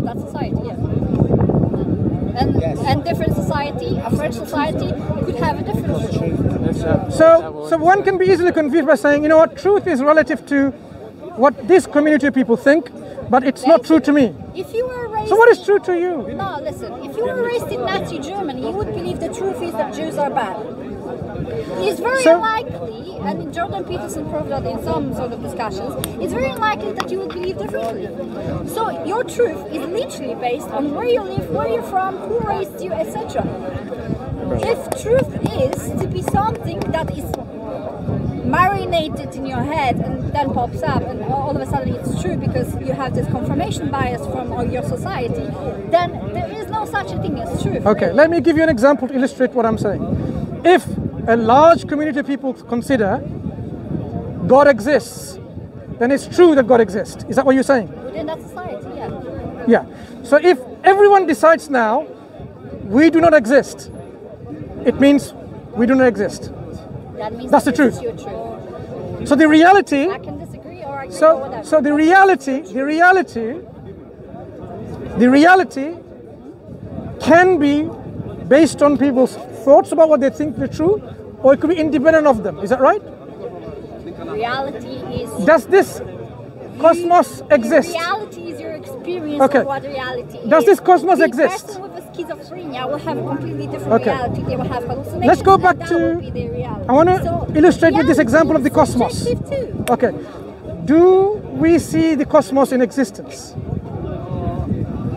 that society, yeah. And different society, a French society, could have a different truth. So one can be easily confused by saying, you know what, truth is relative to what this community of people think, but it's not true to me. If you were raised... So what is true to you? No, listen, if you were raised in Nazi Germany, you would believe the truth is that Jews are bad. It's very unlikely, and Jordan Peterson proved that in some sort of discussions, it's very unlikely that you would believe differently. So your truth is literally based on where you live, where you're from, who raised you, etc. If truth is to be something that is marinated in your head and then pops up and all of a sudden it's true because you have this confirmation bias from your society, then there is no such a thing as truth. Okay, let me give you an example to illustrate what I'm saying. If a large community of people consider God exists, then it's true that God exists. Is that what you're saying? Within that society, yeah. Yeah. So if everyone decides now, we do not exist, it means we do not exist. That means that's the truth. Is your truth. So the reality. I can disagree or agree. So the reality can be based on people's thoughts about what they think are true, or it could be independent of them. Is that right? Reality is... Does this cosmos exist? Reality is your experience of what reality is. Does this cosmos exist? The person with a schizophrenia will have a completely different reality. They will have hallucinations. Let's go back to... I want to illustrate with this example of the cosmos. Too. Okay. Do we see the cosmos in existence?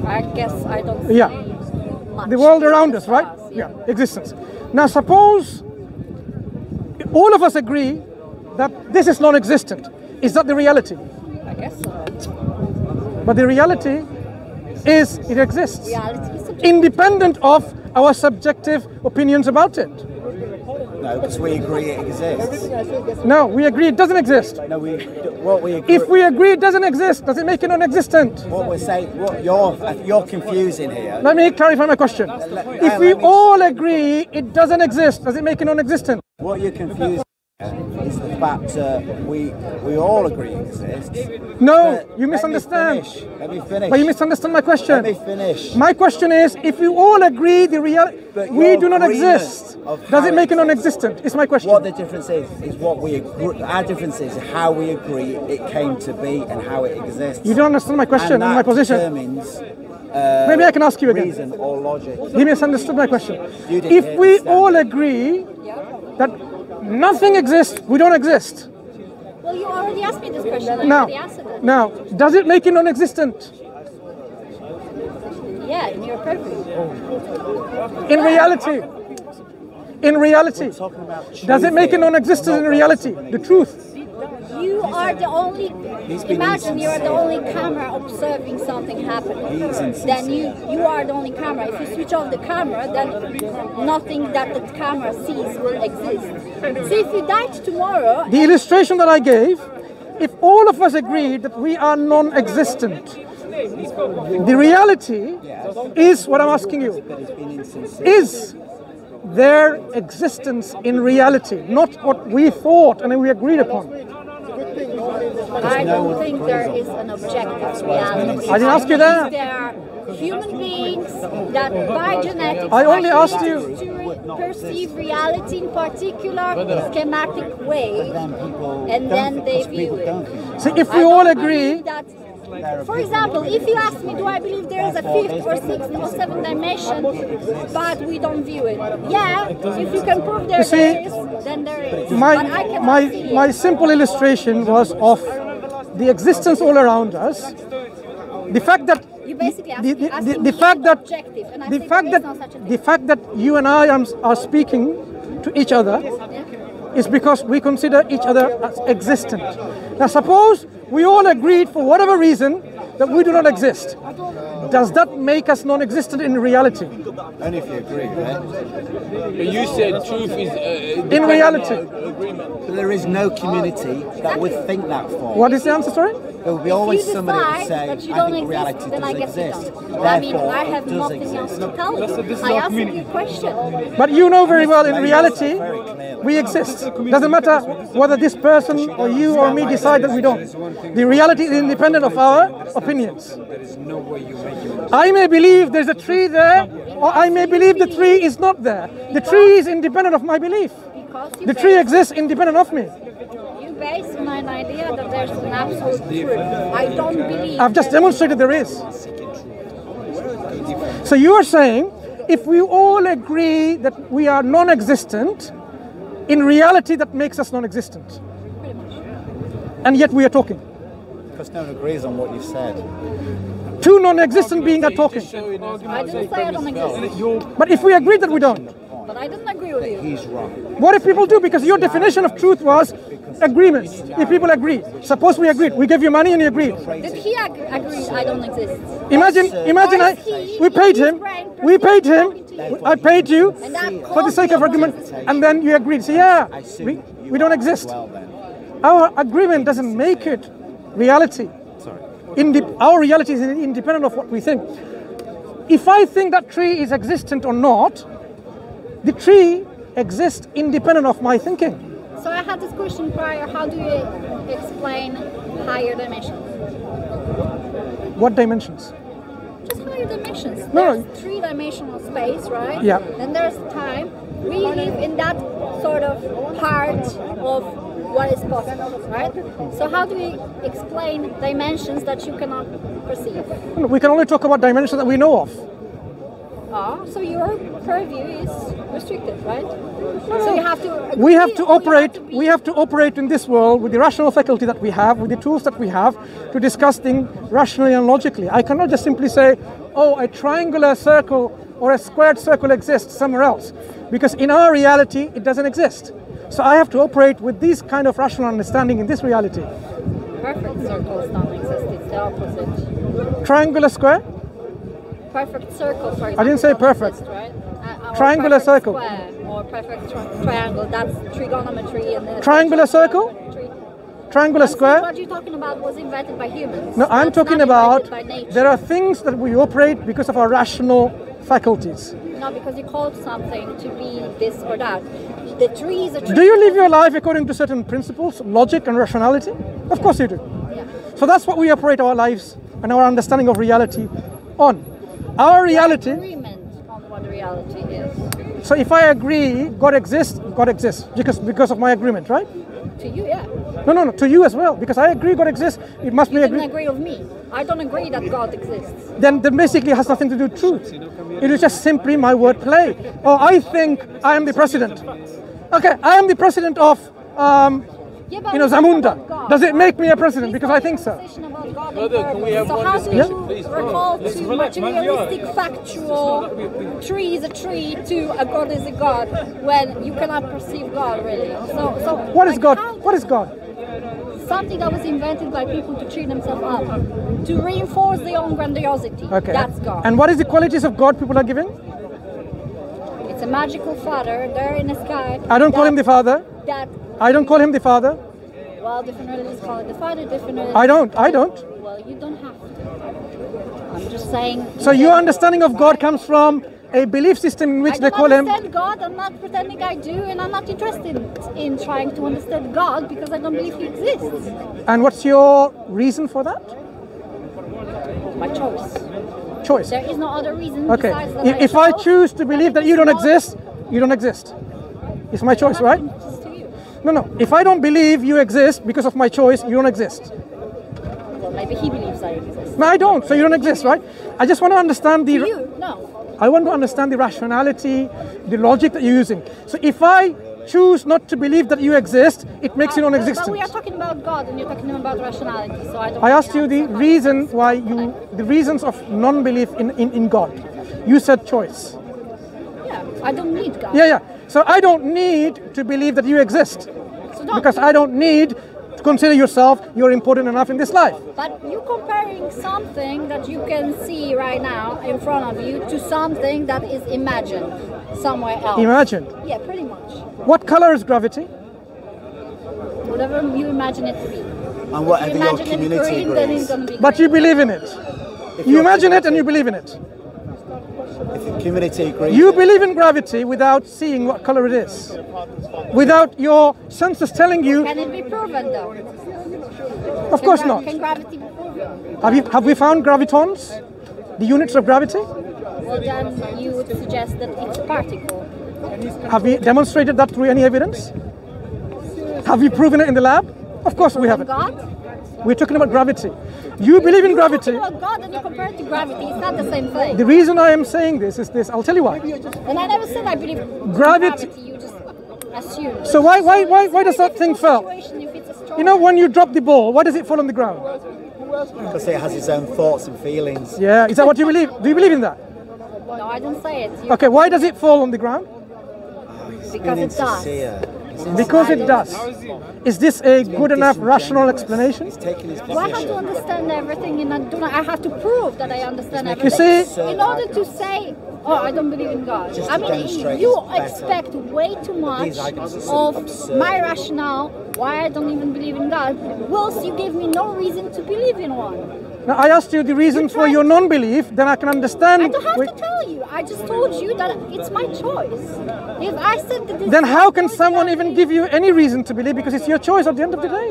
I guess I don't see much. The world around us, right? Yeah, existence. Now suppose all of us agree that this is non-existent. Is that the reality? I guess so. But the reality is it exists. Reality is subjective. Independent of our subjective opinions about it. No, because we agree it exists. No, we agree it doesn't exist. No, what we agree. If we agree it doesn't exist, does it make it non-existent? What we're saying, what you're confusing here. Let me clarify my question. If we all agree it doesn't exist, does it make it non-existent? What you're confusing is the fact that we all agree it exists. No, you misunderstand. Let me finish. But you misunderstand my question. Let me finish. My question is, if we all agree we do not exist, does it make it non-existent? Is my question. What the difference is what we agree. Our difference is how we agree it came to be and how it exists. You don't understand my question and my position. Determines, maybe I can ask you again. Reason or logic. You misunderstood my question. If we all agree that nothing exists, we don't exist. Well, you already asked me this question. Now, does it make it non-existent? Yeah, in your purpose. In reality, does it make it non-existent in reality? The truth. You are the only. Imagine you are the only camera observing something happening. Then you are the only camera. If you switch off the camera, then nothing that the camera sees will exist. So if you died tomorrow... The illustration that I gave, if all of us agree that we are non-existent, the reality is what I'm asking you. Is their existence in reality, not what we thought and we agreed upon? I don't think there is an objective reality. I didn't ask you that. There are human beings that by genetics I only asked you to perceive reality in particular schematic way, and then they view it. So if we all agree that, for example, if you ask me, do I believe there is a fifth or sixth or seventh dimension, but we don't view it? Yeah, if you can prove there is, then there is. My simple illustration was of the existence all around us. The fact that you basically the fact that you and I are speaking to each other is because we consider each other as existent. Now suppose we all agreed for whatever reason that we do not exist. Does that make us non-existent in reality? Only if you agree, right? But you said truth is in reality. But there is no community that would think that for. What is the answer, sorry? There will be always if you somebody that decide say, that you I don't think exist, reality then I does guess you exist. don't. I mean, Therefore, I have it does nothing else exist. to tell you. I asked you a question. But you know very well in Very reality, clearly. we exist. Doesn't matter whether this person or you or me decide that we don't. The reality is independent of our opinions. I may believe there's a tree there, or I may believe the tree is not there. The tree is independent of my belief. Because you The tree exists independent of me. you base on an idea that there's an absolute truth. I don't believe. I've just demonstrated there is. So you are saying, if we all agree that we are non-existent, in reality that makes us non-existent. And yet we are talking. Because no one agrees on what you said. Two non-existent beings are talking. I didn't say I don't exist, But if we agree that we don't, but I didn't agree with you. He's wrong. what if people do? Because your definition of truth was agreement. If people agree. Suppose we agreed. We gave you money and you agreed. Did he agree I don't exist? Imagine we paid him. I paid you for the sake of argument, and then you agreed. So yeah, we don't exist. Well then. Our agreement doesn't make it reality. Our reality is independent of what we think. If I think that tree is existent or not, the tree exists independent of my thinking. So I had this question prior. How do you explain higher dimensions? What dimensions? Just higher dimensions. No. There's three-dimensional space, right? Yeah. Then there's time. We live in that sort of part of what is possible, right? So how do we explain dimensions that you cannot perceive? We can only talk about dimensions that we know of. So your purview is restricted, right? So you have to. We have to operate. be- We have to operate in this world with the rational faculty that we have, with the tools that we have, to discuss things rationally and logically. I cannot just simply say, "Oh, a triangular circle or a squared circle exists somewhere else," because in our reality it doesn't exist. So I have to operate with this kind of rational understanding in this reality. Perfect circles don't exist. It's the opposite. Triangular square. Perfect circle, for example. I didn't say don't perfect. exist, right? Or Triangular perfect circle. Square or perfect triangle. That's trigonometry and then Triangular circle? Triangular square. What you're talking about was invented by humans. No, I'm That's talking not about invented by nature. there are things that we operate because of our rational faculties. No, because you called something to be this or that. The tree is a tree. Do you live your life according to certain principles, logic and rationality? Of course you do. Yeah. So that's what we operate our lives and our understanding of reality on. Our reality. Agreement on what reality is. So if I agree God exists because of my agreement, right? To you, yeah. No, to you as well. Because I agree God exists, it must be You didn't agree. agree with me. I don't agree that God exists. Then basically it has nothing to do with truth. It is just simply my word play. Oh, I think I am the president. Okay, I am the president of Yeah, but Zamunda. about God, Does it make me a right? president? Because I think so. Conversation about God and purpose. So how do you recall to materialistic, factual tree is a tree to a God is a God when you cannot perceive God really? So What is like, God? how- What is God? Something that was invented by people to cheer themselves up, to reinforce their own grandiosity. Okay. That's God. And what is the qualities of God people are giving? It's a magical Father there in the sky. I don't call him the Father. That I don't call him the Father. well, different religions call it the Father, different religions. I don't. Well, you don't have to. I'm just saying. So your understanding of God comes from a belief system in which I they don't call him. understand God. I'm not pretending I do, and I'm not interested in trying to understand God because I don't believe He exists. And what's your reason for that? My choice. Choice. There is no other reason Okay. besides that. If I chose. choose to believe that you don't exist, you don't exist. It's my choice, right? Happens to you. No. If I don't believe you exist because of my choice, you don't exist. Well, maybe He believes I exist. No, I don't. So you don't exist, right? I just want to understand the. To you, no. I want to understand the rationality, the logic that you're using. So if I choose not to believe that you exist, it makes you But non-existent. we are talking about God, and you're talking about rationality. So I don't. I asked you the understand reason why the reasons of non-belief in God. You said choice. Yeah, I don't need God. Yeah. So I don't need to believe that you exist. So don't. Because I don't need to consider yourself, you're important enough in this life. But you're comparing something that you can see right now in front of you to something that is imagined somewhere else. Imagine. Yeah, pretty much. What color is gravity? Whatever you imagine it to be. And whatever your Imagine it community green, then agrees. it's gonna be But green. you believe in it. You imagine it and you believe in it. If the community agrees. You believe in gravity without seeing what color it is. Without your senses telling you, Can it be proven though? of course not. Can gravity be proven? Have we found gravitons? The units of gravity? Well, then you would suggest that it's a particle. Have we demonstrated that through any evidence? Have we proven it in the lab? Of course we From haven't. God? We're talking about gravity. You believe in gravity. You're talking about God and you compare it to gravity. It's not the same thing. The reason I am saying this is this. I'll tell you why. And I never said I believe in Gravity- gravity. You just assume. So why does that thing fall? Situation if it's a strong You know, when you drop the ball, why does it fall on the ground? Because it has its own thoughts and feelings. Yeah, is that what you believe? Do you believe in that? No, I didn't say it. You- Okay, why does it fall on the ground? Because it does. Because it does. Is this a good enough rational explanation? He's taking his Do I have to position. understand everything and I have to prove that I understand You everything? see, In order to say, oh, I don't believe in God. Just I to mean, demonstrate you it's better. expect way too much These arguments are so of absurd. my rationale why I don't even believe in God, whilst you give me no reason to believe in one. now I asked you the reason for your non-belief, then I can understand. I don't have Wait, to tell you. I just told you that it's my choice. If I said that this then is how my can choice, someone that even means- give you any reason to believe? Because it's your choice at the end of the day.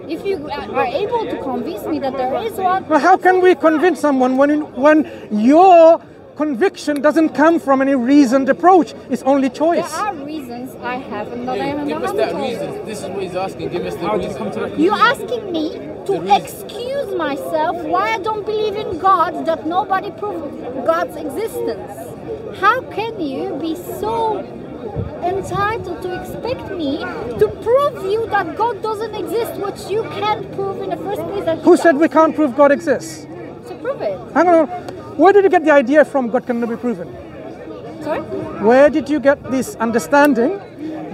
If you are able to convince me that there is one, Well, how can we convince someone when your conviction doesn't come from any reasoned approach? It's only there choice. are reasons I have and that I haven't Give us done that at all. reason. This is what he's asking. Give us the reason. You asking me to excuse myself why I don't believe in God, that nobody proved God's existence. How can you be so entitled to expect me to prove you that God doesn't exist, which you can't prove in the first place? That Who said we can't prove God exists? to prove it? Hang on. Where did you get the idea from God cannot be proven? Sorry? Where did you get this understanding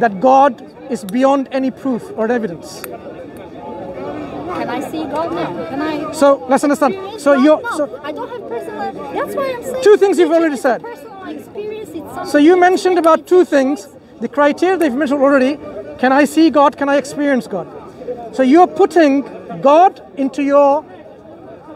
that God is beyond any proof or evidence? Can I see God now? Can I? So let's understand. experience So God? you're No, so, I don't have personal. That's why I'm saying. Two things you've it's already a said. Personal experience. It's something so you mentioned about two things. The criteria they've mentioned already. Can I see God? Can I experience God? So you're putting God into your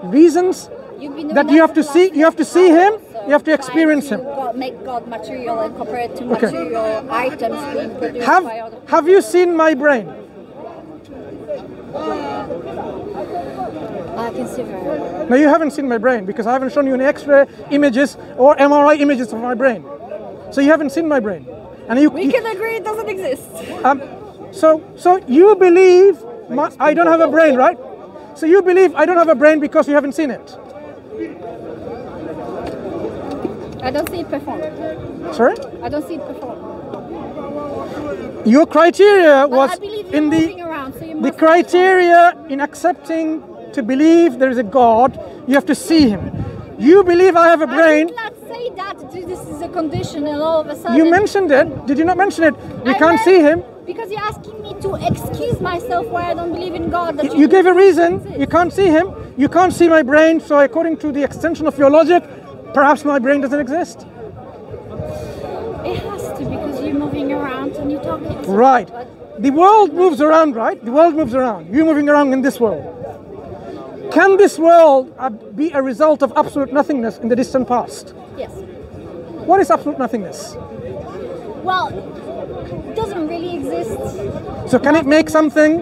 reasons You've been doing that you have to for the see. last You have to see Him. So You have to trying experience to Him. make God material and compare it to Okay. material items being produced by other people. Have you seen my brain? I can see very well. No, you haven't seen my brain because I haven't shown you any X-ray images or MRI images of my brain. So you haven't seen my brain, and We can agree it doesn't exist. So you believe I don't have a brain, right? So you believe I don't have a brain because you haven't seen it. I don't see it perform. Sorry? I don't see it perform. Your criteria But was I believe you're in moving the around, so you the must criteria in accepting to believe there is a God. You have to see Him. You believe I have a I brain. did not say that this is a condition and all of a sudden. You mentioned it. Did you not mention it? We I can't meant- see Him. Because you're asking me to excuse myself why I don't believe in God. That You gave a reason. You can't see Him. You can't see my brain. So according to the extension of your logic, perhaps my brain doesn't exist. It has to because you're moving around and you're talking. Right. But The world moves around, right? The world moves around. You're moving around in this world. Can this world be a result of absolute nothingness in the distant past? yes. What is absolute nothingness? Well, it doesn't really exist. So can it make something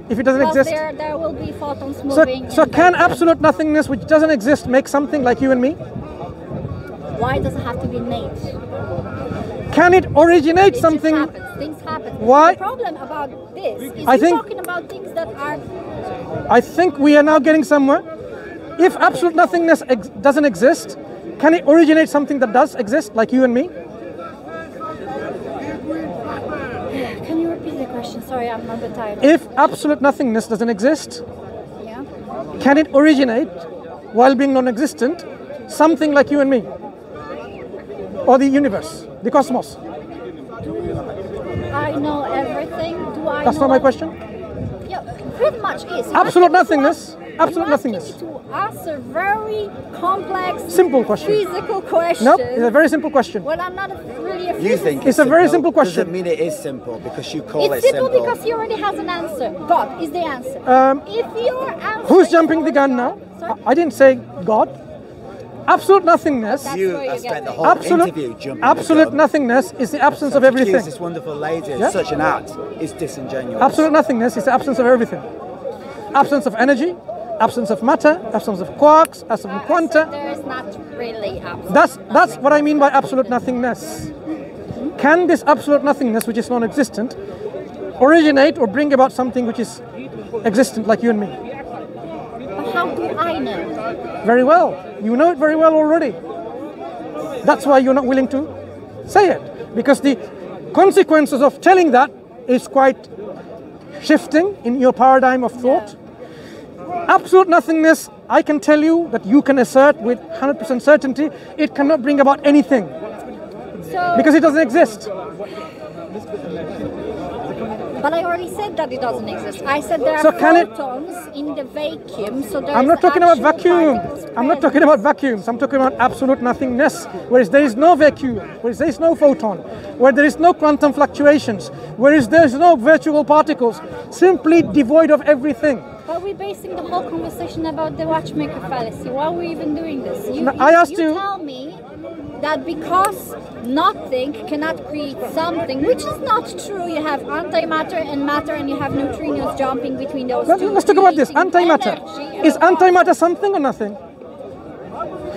if it doesn't Well, exist? there will be photons So, moving. so and can then- absolute nothingness which doesn't exist make something like you and me? Why does it have to be innate? Can it originate It something? just happens. Things happen. Why- The problem about this is I you're think- talking about things that are. I think we are now getting somewhere. If absolute nothingness doesn't exist, can it originate something that does exist, like you and me? Can you repeat the question? Sorry, I'm a bit tired. If absolute nothingness doesn't exist, Yeah. can it originate, while being non-existent, something like you and me? Or the universe, the cosmos? I know everything. Do I That's know not my question. Yeah, pretty much is. You Absolute have to nothingness. Absolute nothingness. To answer very complex, simple question. Physical questions. Nope, it's a very simple question. Well, I'm not really a You think it's a very simple question. Doesn't mean it is simple because you call it's it simple. simple because he already has an answer. God is the answer. If your answer Who's jumping the gun now? I didn't say God. Absolute nothingness. You have spent the whole interview jumping absolute the gun. nothingness is the absence of everything. Accuse this wonderful lady of such an act is disingenuous. Absolute nothingness is the absence of everything. Absence of energy, absence of matter, absence of quarks, absence of quanta. There is not really absolute That's what I mean by absolute nothingness. Can this absolute nothingness, which is non-existent, originate or bring about something which is existent, like you and me? But how do I know? Very well. You know it very well already. That's why you're not willing to say it. Because the consequences of telling that is quite shifting in your paradigm of thought. Absolute nothingness, I can tell you that you can assert with 100% certainty, it cannot bring about anything. Because it doesn't exist. But I already said that it doesn't exist. I said there are photons in the vacuum, so there I'm not talking about vacuum. particles I'm not talking about vacuums. I'm talking about absolute nothingness. Whereas there is no vacuum, whereas there is no photon, where there is no quantum fluctuations, whereas there is no virtual particles, simply devoid of everything. But we're basing the whole conversation about the watchmaker fallacy. Why are we even doing this? I asked you. You tell me that because nothing cannot create something, which is not true. You have antimatter and matter, and you have neutrinos jumping between those two. Let's talk about this. Antimatter. Is antimatter something or nothing?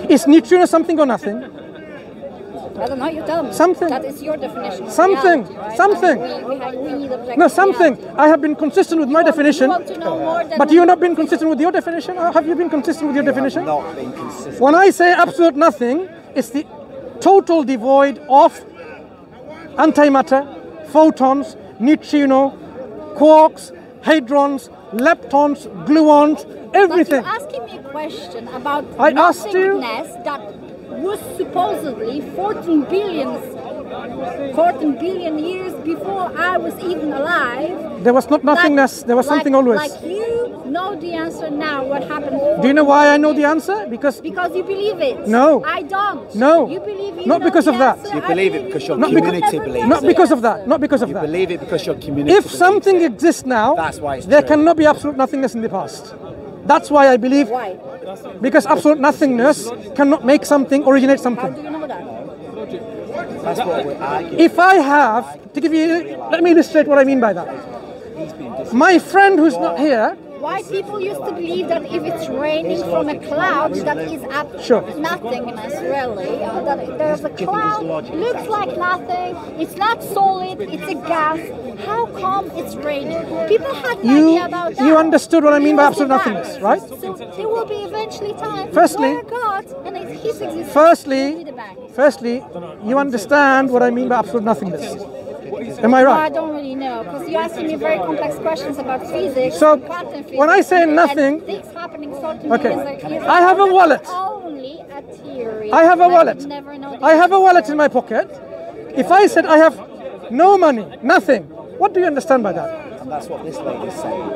Is neutrino something or nothing? I don't know, you tell me. Something. That is your definition. Something. Reality, right? Something. We need objective No, something. reality. I have been consistent with my definition. You want to know more than But you have not been consistent with your definition? Or have you been consistent with your definition? Not being consistent. When I say absolute nothing, it's the total devoid of antimatter, photons, neutrino, quarks, hadrons, leptons, gluons, everything. But you're asking me a question about I asked you- nothingness that was supposedly 14 billion years before I was even alive. There was not nothingness, there was something always. Like you know the answer now, what happened. Do you know why I know the answer? Because you believe it. No. I don't. No. You believe it. Not because of that. You believe it because your Not community believes not it. because of that. Not because of You that. believe it because your community If believes something it. exists now, That's why it's there true. cannot be absolute nothingness in the past. That's why I believe. Why? Because absolute nothingness cannot make something originate How something. do you know that? That's what we're arguing. If I have, to give you, let me illustrate what I mean by that. My friend who's not here, Why people used to believe that if it's raining from a cloud, that is Sure. nothingness, really. That there's a cloud, looks like nothing, it's not solid, it's a gas. How come it's raining? People had an idea about that. you understood what I mean by absolute Because of nothingness, that. right? So there will be eventually time Firstly- where God and His existence Firstly, will be the bank. you understand what I mean by absolute nothingness. Am I I right? don't really know, because you're asking me very complex questions about physics. So, and quantum physics, when I say and nothing- things happening certainly Okay. is I have a wallet. Only a theory. I have a and wallet. would never know the I have a wallet answer. in my pocket. If I said I have no money, nothing, what do you understand by that? And that's what this lady's saying.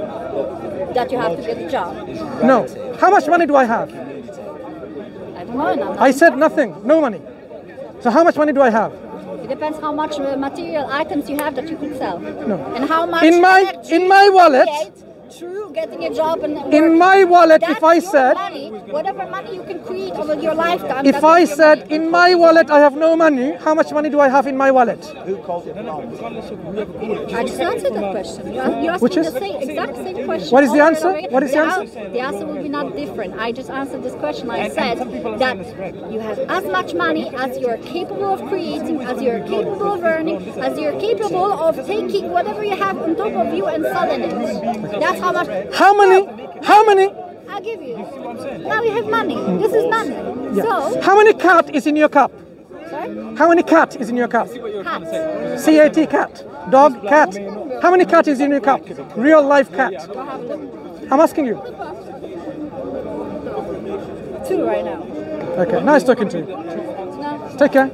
That you have to get a job. No. How much money do I have? I don't know. I'm not I said nothing, no money. So how much money do I have? It depends how much material items you have that you could sell. No. And how much In my wallet, through getting a job and in work. my wallet, That's if I your said, money, whatever money you can create over your lifetime. if that I is your said money. in my wallet I have no money, how much money do I have in my wallet? Who called it wrong? I just answered that question. You asked Which me is? the exact same question. What is the over and answer? over again. What is the answer? The answer will be not different. I just answered this question. I said that you have as much money as you're capable of creating, as you're capable of earning, as you're capable of taking whatever you have on top of you and selling it. That's how much. How many? How many? I'll give you. Now you have money. This is money. So, How many cat is in your cup? sorry? How many cat is in your cup? Hats. C-A-T, cat. Dog, cat. How many cat is in your cup? Real life cat. Go have a look. I'm asking you. 2 right now. Okay, nice talking to you. No. Take care.